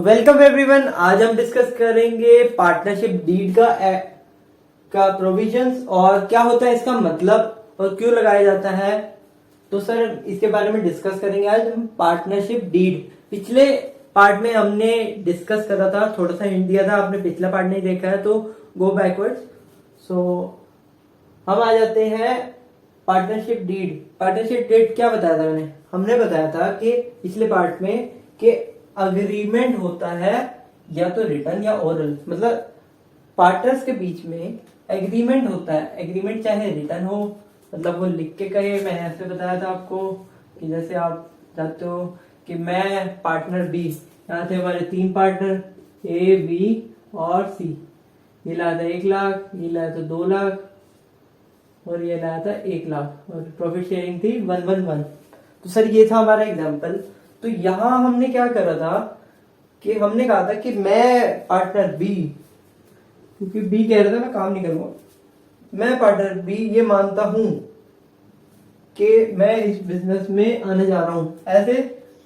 Welcome everyone. आज हम discuss करेंगे पार्टनरशिप डीड का प्रोविजंस और क्या होता है इसका मतलब और क्यों लगाया जाता है। तो सर इसके बारे में डिस्कस करेंगे आज हम। पार्टनरशिप डीड पिछले पार्ट में हमने डिस्कस करा था, थोड़ा सा हिंट दिया था, आपने पिछला पार्ट नहीं देखा है तो गो बैकवर्ड्स। सो हम आ जाते हैं पार्टनरशिप डीड। पार्टनरशिप डीड क्या बताया था हमने बताया था कि पिछले पार्ट में कि अग्रीमेंट होता है या तो रिटर्न या ओरल, मतलब पार्टनर्स के बीच में एग्रीमेंट होता है। एग्रीमेंट चाहे रिटर्न हो, मतलब वो लिख के कहे। मैंने ऐसे बताया था आपको कि जैसे आप चाहते हो कि मैं पार्टनर बी, यहाँ थे हमारे तीन पार्टनर ए बी और सी, ये लाया था 1 लाख, ये लाया था 2 लाख और ये लाया था 1 लाख और प्रॉफिट शेयरिंग थी 1-1-1। तो सर ये था हमारा एग्जाम्पल। तो यहां हमने क्या करा था कि हमने कहा था कि मैं पार्टनर बी, क्योंकि बी कह रहा था मैं काम नहीं करूंगा, मैं पार्टनर बी ये मानता हूं कि मैं इस बिजनेस में आने जा रहा हूं। ऐसे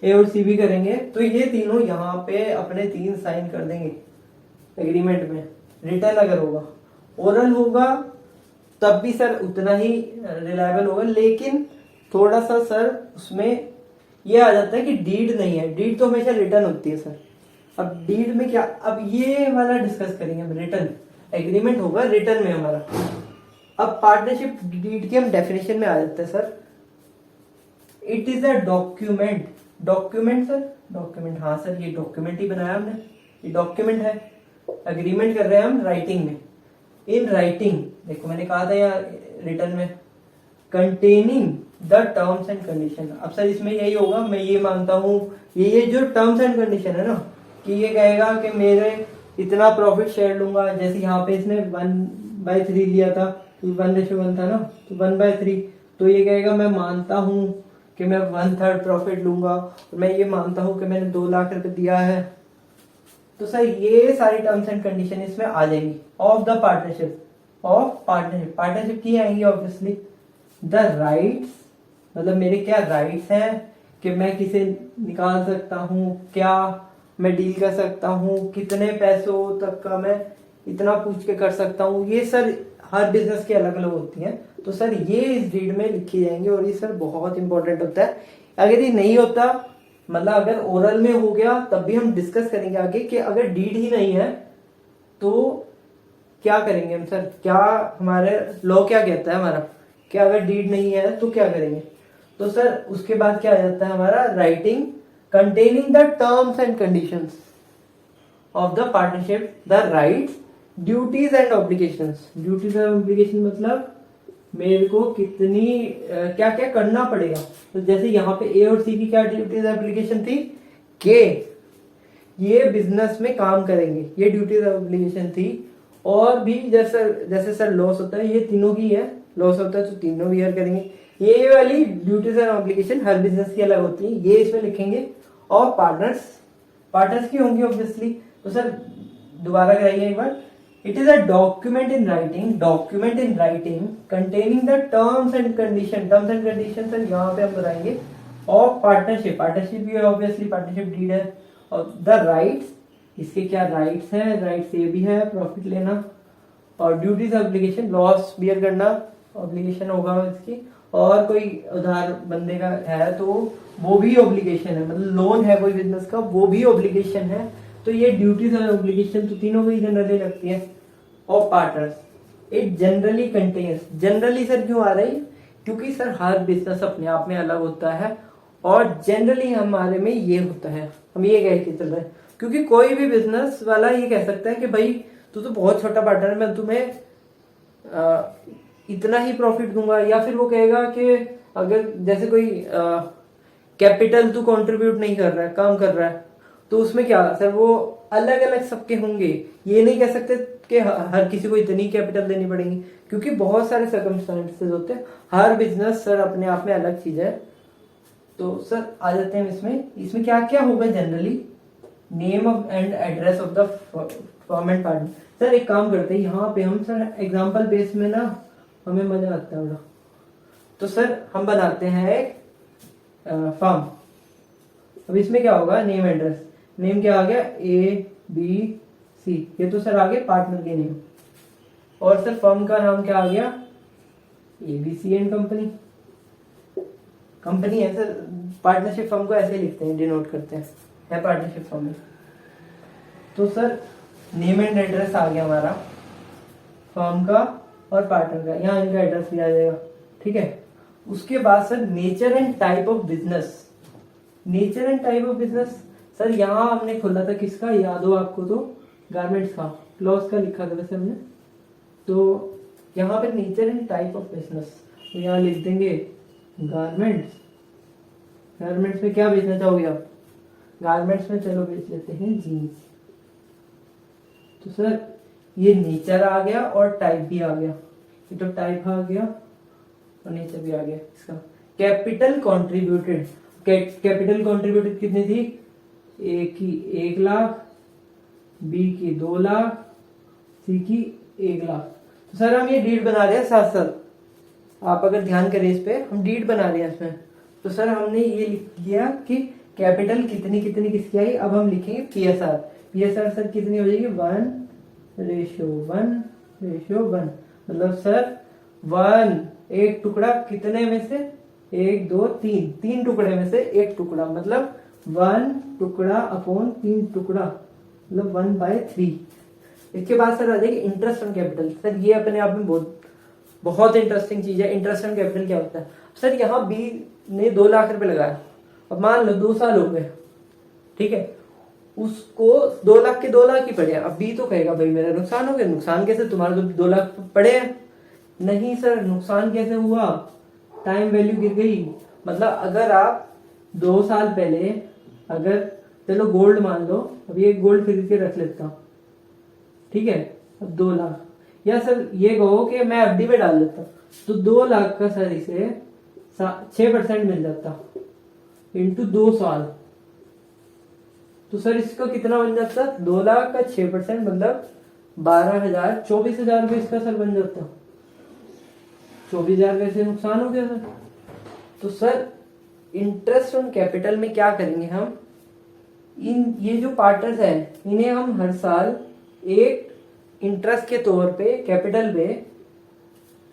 ए और सी भी करेंगे तो ये तीनों यहाँ पे अपने 3 साइन कर देंगे एग्रीमेंट में। रिटर्न अगर होगा, ओरल होगा तब भी सर उतना ही रिलायबल होगा, लेकिन थोड़ा सा सर उसमें ये आ जाता है कि डीड नहीं है। डीड तो हमेशा रिटर्न होती है सर। अब डीड में क्या, अब ये वाला डिस्कस करेंगे हम। रिटर्न एग्रीमेंट होगा रिटर्न में हमारा। अब पार्टनरशिप डीड की हम डेफिनेशन में आ जाते हैं sir. It is a document. Document sir, document, हाँ सर ये डॉक्यूमेंट ही बनाया हमने, ये डॉक्यूमेंट है। एग्रीमेंट कर रहे हैं हम राइटिंग में, इन राइटिंग। देखो मैंने कहा था यार रिटर्न में containing the terms and condition. अब सर इसमें यही होगा, मैं ये मानता हूँ ये जो टर्म्स एंड कंडीशन है ना, कि ये कहेगा कि मेरे इतना प्रॉफिट शेयर लूंगा। जैसे यहाँ पे इसने 1/3 लिया था, 1:1 था ना, तो 1/3। तो ये कहेगा मैं मानता हूँ कि मैं 1/3 प्रॉफिट लूंगा और मैं ये मानता हूँ कि मैंने 2 लाख रुपए दिया है। तो सर ये सारी टर्म्स एंड कंडीशन इसमें आ जाएंगी of the partnership. Of partnership, partnership की आएंगी ऑब्वियसली। द राइट्स, मतलब मेरे क्या राइट्स हैं कि मैं किसे निकाल सकता हूँ, क्या मैं डील कर सकता हूँ, कितने पैसों तक का मैं इतना पूछ के कर सकता हूँ। ये सर हर बिजनेस की अलग अलग होती हैं। तो सर ये इस डीड में लिखी जाएंगे और ये सर बहुत इंपॉर्टेंट होता है। अगर ये नहीं होता, मतलब अगर ओरल में हो गया तब भी हम डिस्कस करेंगे आगे कि अगर डीड ही नहीं है तो क्या करेंगे हम सर। क्या हमारे लॉ क्या कहता है हमारा कि अगर डीड नहीं है तो क्या करेंगे। तो सर उसके बाद क्या आ जाता है हमारा, writing containing the terms and conditions of the partnership, the rights, duties and obligations. Duties and obligation मतलब मेरे को कितनी क्या क्या करना पड़ेगा। तो जैसे यहाँ पे ए और सी की क्या ड्यूटीज एप्लीकेशन थी कि ये बिजनेस में काम करेंगे, ये ड्यूटीज एप्लीकेशन थी। और भी जैसे सर लॉस होता है, ये तीनों की है, लॉस होता है तो तीनों बियर करेंगे। ये वाली duties and obligation her business की अलग होती है, ये इसमें लिखेंगे। और पार्टनर्स की होंगी ऑब्वियसली। तो सर दोबारा कराइए एक बार। It is a document in writing containing the terms and condition. Terms and condition sir यहाँ पे हम बताएंगे ऑफ पार्टनरशिप भी ऑब्वियसली पार्टनरशिप डीड है। और द राइट्स, इसके क्या राइट्स हैं, राइट्स ये भी है प्रॉफिट लेना। और ड्यूटीज ऑब्लिगेशन, लॉस बियर करना ऑब्लिगेशन होगा इसकी। और कोई उधार बंदे का है तो वो भी ऑब्लिगेशन है, मतलब लोन है कोई बिजनेस का, वो भी ऑब्लिगेशन है। तो ये ड्यूटीज और ऑब्लिगेशन तो तीनों को ही जनरली लगती है। और partners it generally contains. Generally sir क्यों आ रही है, क्योंकि सर हर बिजनेस अपने आप में अलग होता है और जनरली हमारे में ये होता है, हम ये कह के चल रहे हैं। क्योंकि कोई भी बिजनेस वाला ये कह सकता है कि भाई तू तो बहुत छोटा पार्टनर है, मैं तुम्हें इतना ही प्रॉफिट दूंगा। या फिर वो कहेगा कि अगर जैसे कोई कैपिटल तू कंट्रीब्यूट नहीं कर रहा है, काम कर रहा है, तो उसमें क्या सर वो अलग अलग सबके होंगे। ये नहीं कह सकते कि हर किसी को इतनी कैपिटल देनी पड़ेगी, क्योंकि बहुत सारे सर्कमस्टांसेस होते हैं। हर बिजनेस सर अपने आप में अलग चीज है। तो सर आ जाते हैं इसमें क्या क्या होगा generally, name of and address of the firm and partner. Sir एक काम करते हैं, यहाँ पे हम सर एग्जांपल बेस में ना हमें मजा आता है बड़ा। तो सर हम बनाते हैं एक फर्म। अब इसमें क्या होगा, नेम एड्रेस। नेम क्या आ गया, ABC, ये तो सर आ गया पार्टनर के नेम। और सर फर्म का नाम क्या आ गया, ABC एंड कंपनी, कंपनी है सर। पार्टनरशिप फर्म को ऐसे लिखते हैं, डिनोट करते हैं, है पार्टनरशिप फर्म। तो सर नेम एंड एड्रेस आ गया हमारा फर्म का और पार्टनर का, यहाँ इनका एड्रेस भी आ जाएगा, ठीक है। उसके बाद sir nature and type of business, nature and type of business sir यहाँ हमने खोला था किसका, याद हो आपको तो, गारमेंट्स का, क्लॉथ का लिखा था वैसे हमने। तो यहाँ पे nature and type of business, तो यहाँ लिख देंगे गारमेंट्स। गारमेंट्स में क्या बेचना चाहोगे आप, गारमेंट्स में चलो बेच लेते हैं जीन्स। तो सर ये नेचर आ गया और टाइप भी आ गया, ये तो टाइप आ गया और नेचर भी आ गया इसका। कैपिटल कंट्रीब्यूटेड, कैपिटल कंट्रीब्यूटेड कितनी थी, ए की 1 लाख, बी की 2 लाख, सी की 1 लाख। तो सर हम ये डीड बना रहे हैं साथ साथ, आप अगर ध्यान करें इस पे, हम डीड बना रहे हैं इसमें। तो सर हमने ये लिख दिया कि कैपिटल कितनी कितनी किसकी आई। अब हम लिखेंगे PSR, PSR सर कितनी हो जाएगी, 1:1:1, मतलब सर 1 एक टुकड़ा कितने में से, 1 2 3, 3 टुकड़े में से 1 टुकड़ा, मतलब 1 टुकड़ा अपॉन 3 टुकड़ा, मतलब 1/3। इसके बाद सर आ जाएगी इंटरेस्ट ऑन कैपिटल। सर ये अपने आप में बहुत इंटरेस्टिंग चीज है। इंटरेस्ट ऑन कैपिटल क्या होता है सर, यहाँ बी ने 2 लाख रुपए लगाया, अब मान लो 2 साल हो गए, ठीक है, उसको 2 लाख के 2 लाख ही पड़े हैं। अब बी तो कहेगा भाई मेरा नुकसान हो गया। नुकसान कैसे, तुम्हारे तो 2 लाख पड़े हैं। नहीं सर, नुकसान कैसे हुआ, टाइम वैल्यू गिर गई। मतलब अगर आप 2 साल पहले, अगर चलो गोल्ड मान लो, अभी एक गोल्ड खरीद के रख लेता हूं, ठीक है, अब 2 लाख, या सर ये कहो कि मैं FD में डाल देता, तो 2 लाख का सर इसे 6% मिल जाता इंटू 2 साल। तो सर इसका कितना बन जाता, 2 लाख का 6% मतलब 12,000, 24,000 रुपये इसका सर बन जाता। 24,000 वैसे नुकसान हो गया सर। तो सर इंटरेस्ट ऑन कैपिटल में क्या करेंगे हम, ये जो पार्टनर्स हैं इन्हें हम हर साल एक इंटरेस्ट के तौर पे कैपिटल पे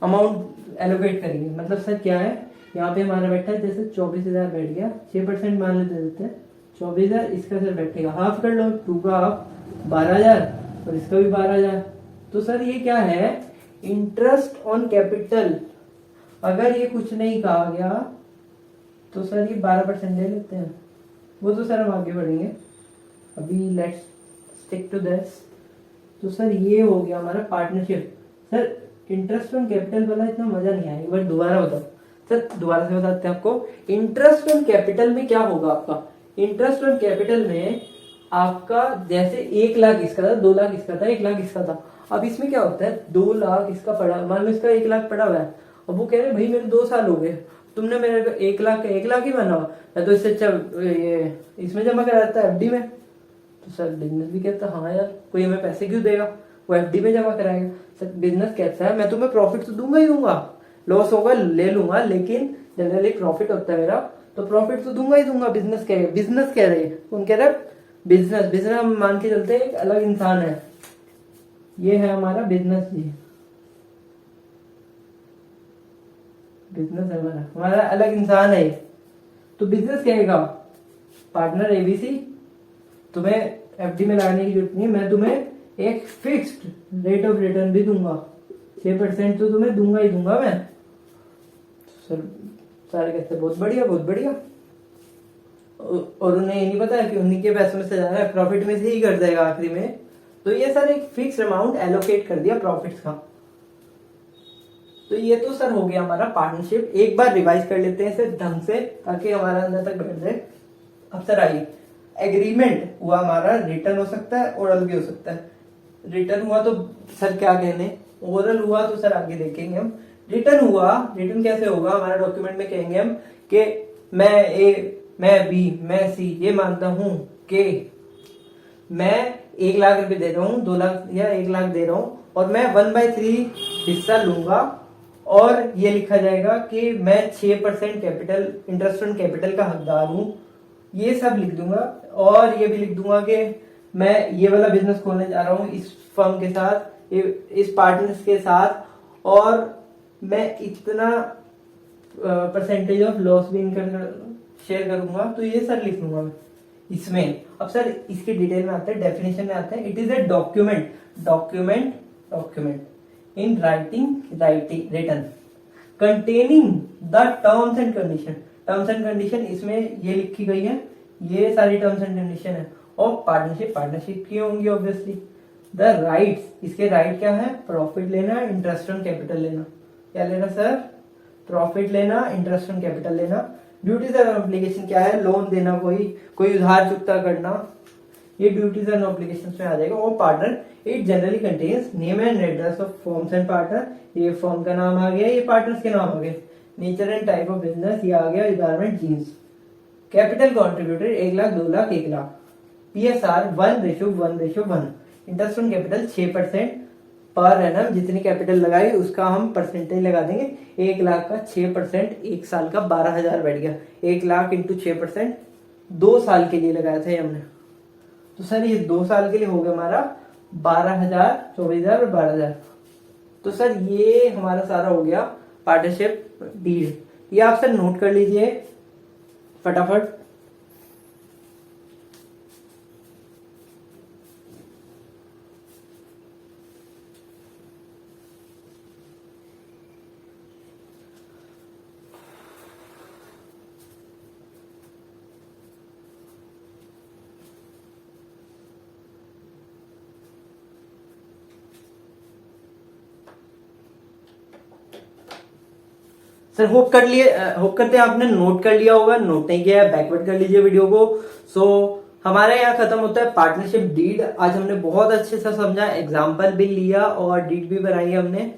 अमाउंट एलोकेट करेंगे। मतलब सर क्या है, यहाँ पे हमारा बैठा है जैसे 24,000 बैठ गया, 6% मान लेते देते हैं 24,000, इसका सर बैठेगा हाफ कर लो, 2 का हाफ 12,000 और इसका भी 12,000। तो सर ये क्या है, इंटरेस्ट ऑन कैपिटल। अगर ये कुछ नहीं कहा गया तो सर ये 12% ले लेते हैं, वो तो सर हम आगे बढ़ेंगे, अभी लेट्स स्टिक टू दिस। तो सर ये हो गया हमारा partnership. Sir interest on capital वाला इतना मजा नहीं आया, एक बार दोबारा बताओ सर, दोबारा से बताते हैं आपको। इंटरेस्ट ऑन कैपिटल में क्या होगा आपका, इंटरेस्ट ऑन कैपिटल में आपका जैसे 1 लाख इसका था, 2 लाख इसका था, 1 लाख इसका था। अब इसमें क्या होता है, 2 लाख इसका पड़ा, मान लो इसका 1 लाख पड़ा हुआ है, अब वो कह रहे हैं भाई मेरे 2 साल हो गए, तुमने मेरे को 1 लाख का 1 लाख ही बना हुआ, मैं तो इससे अच्छा ये इसमें जमा कराता है FD में। तो सर बिजनेस भी कहता है हाँ यार कोई हमें पैसे क्यों देगा, वो FD में जमा कराएगा। सर बिजनेस कहता है मैं तुम्हें प्रॉफिट तो दूंगा ही दूंगा, लॉस होगा ले लूंगा, लेकिन जनरली प्रॉफिट होता है मेरा, तो प्रॉफिट तो दूंगा ही दूंगा। बिजनेस कह रहे हैं, उन कह रहे बिजनेस, बिजनेस हम मान के चलते हैं एक अलग इंसान है, ये है हमारा बिजनेस जी, बिजनेस है हमारा अलग इंसान है। तो बिजनेस कहेगा पार्टनर ABC तुम्हें FD में लगाने की जरूरत नहीं, मैं तुम्हें एक फिक्स्ड रेट ऑफ रिटर्न भी दूंगा, 6% तो तुम्हें दूंगा ही दूंगा मैं। सर सारे कहते बहुत बढ़िया बहुत बढ़िया, और उन्हें ये नहीं पता है कि उन्हीं के पैसों में से जा रहा है, प्रॉफिट में से ही कर जाएगा आखिरी में। तो ये सर एक फिक्स अमाउंट एलोकेट कर दिया प्रॉफिट्स का। तो ये तो सर हो गया हमारा पार्टनरशिप। एक बार रिवाइज कर लेते हैं सर ढंग से, ताकि हमारा अंदर तक बैठ जाए। अब सर आइए, एग्रीमेंट हुआ हमारा, रिटर्न हो सकता है, ओरल भी हो सकता है। रिटर्न हुआ तो सर क्या कहने, ओरल हुआ तो सर आगे देखेंगे हम। रिटर्न हुआ, रिटर्न कैसे होगा, हमारा डॉक्यूमेंट में कहेंगे हम कि मैं A, मैं B, मैं C ये मानता हूं कि मैं 1 लाख रुपए दे रहा हूं, 2 लाख या 1 लाख दे रहा हूं, और मैं 1/3 हिस्सा लूंगा, और ये लिखा जाएगा कि मैं 6% कैपिटल, इंटरेस्ट ऑन कैपिटल का हकदार हूं। ये सब लिख दूंगा और ये भी लिख दूंगा कि मैं ये वाला बिजनेस खोलने जा रहा हूँ इस फर्म के साथ, इस पार्टनर्स के साथ, और मैं इतना परसेंटेज ऑफ लॉस भी इनकर शेयर करूंगा। तो ये सर लिख दूंगा मैं इसमें। अब सर इसके डिटेल में आते हैं, डेफिनेशन में आते हैं। It is a document in writing written containing the terms and condition इसमें ये लिखी गई है, ये सारी टर्म्स एंड कंडीशन है। और पार्टनरशिप की होंगी ऑब्वियसली। द राइट्स, इसके राइट क्या है? प्रॉफिट लेना, इंटरेस्ट ऑन कैपिटल लेना। क्या लेना सर? प्रॉफिट लेना, इंटरेस्ट ऑन कैपिटल लेना। ड्यूटीज एंड ऑब्लिगेशन क्या है? लोन देना, कोई उधार चुकता करना, ये ड्यूटीज एंड ऑब्लिगेशन में आ जाएगा। और partner, it generally contains name and address of firms and partner. ये फर्म का नाम आ गया, ये पार्टनर्स के नाम आ गए। Nature and type of business ये आ गया, garment, jeans. Capital contributed 1 lakh, 2 lakh, 1 lakh. PSR 1:1:1। Interest on capital 6% per annum, जितनी कैपिटल लगाई उसका हम परसेंटेज लगा देंगे। 1 लाख का 6%, 1 साल का 12,000 बैठ गया। 1 लाख इंटू 6%, 2 साल के लिए लगाया था ये हमने। तो सर ये 2 साल के लिए हो गया हमारा 12,000, 24,000 और 12,000। तो सर ये हमारा सारा हो गया पार्टनरशिप डीड। ये आप सर नोट कर लीजिए फटाफट। सर होप करते हैं आपने नोट कर लिया होगा। नोट नहीं किया है बैकवर्ड कर लीजिए वीडियो को। सो हमारे यहाँ खत्म होता है पार्टनरशिप डीड। आज हमने बहुत अच्छे से समझा, एग्जाम्पल भी लिया और डीड भी बनाई हमने।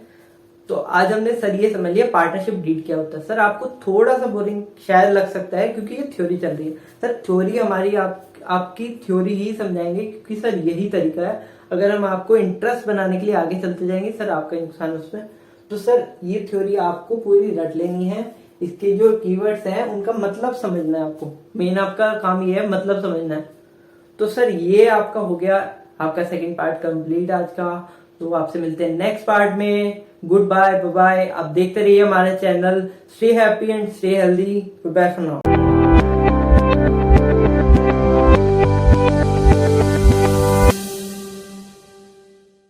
तो आज हमने सर ये समझ लिया पार्टनरशिप डीड क्या होता है। सर आपको थोड़ा सा बोरिंग शायद लग सकता है क्योंकि ये थ्योरी चल रही है। सर थ्योरी हमारी आपकी थ्योरी ही समझाएंगे क्योंकि सर यही तरीका है। अगर हम आपको इंटरेस्ट बनाने के लिए आगे चलते जाएंगे सर आपका नुकसान उसमें। तो सर ये थ्योरी आपको पूरी रट लेनी है। इसके जो कीवर्ड्स हैं उनका मतलब समझना है आपको। मेन आपका काम ये है मतलब समझना है। तो सर ये आपका हो गया, आपका सेकंड पार्ट कंप्लीट आज का। तो आपसे मिलते हैं नेक्स्ट पार्ट में। Goodbye, bye bye. आप देखते रहिए हमारे channel. Stay happy and stay healthy. Goodbye for now.